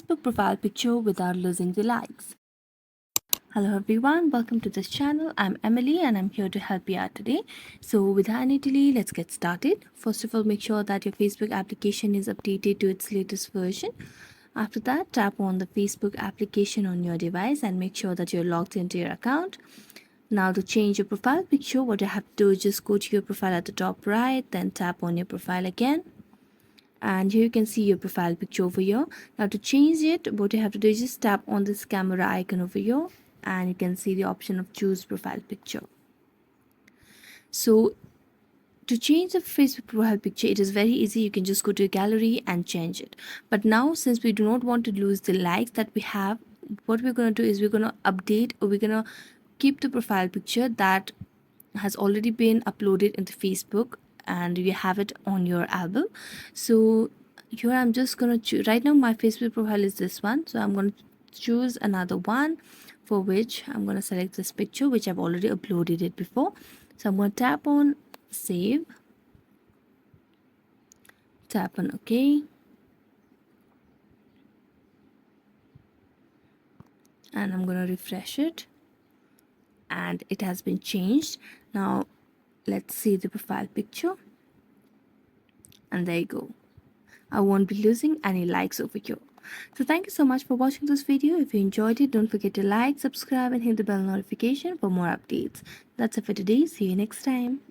Facebook profile picture without losing the likes. Hello everyone, welcome to this channel. I'm Emily and I'm here to help you out today. So without any delay, let's get started. First of all, make sure that your Facebook application is updated to its latest version. After that, tap on the Facebook application on your device and make sure that you're logged into your account. Now to change your profile picture, what you have to do is just go to your profile at the top right, then tap on your profile again. And here you can see your profile picture over here. Now to change it, what you have to do is just tap on this camera icon over here and you can see the option of choose profile picture. So to change the Facebook profile picture, it is very easy. You can just go to your gallery and change it. But now, since we do not want to lose the likes that we have, what we're going to do is we're going to update, or we're going to keep the profile picture that has already been uploaded into Facebook and you have it on your album. So here I'm just going to choose. Right now my Facebook profile is this one, so I'm going to choose another one, for which I'm going to select this picture which I've already uploaded it before. So I'm going to tap on save, tap on OK, and I'm going to refresh it and it has been changed. Now let's see the profile picture, and there you go. I won't be losing any likes over here. So thank you so much for watching this video. If you enjoyed it, don't forget to like, subscribe and hit the bell notification for more updates. That's it for today. See you next time.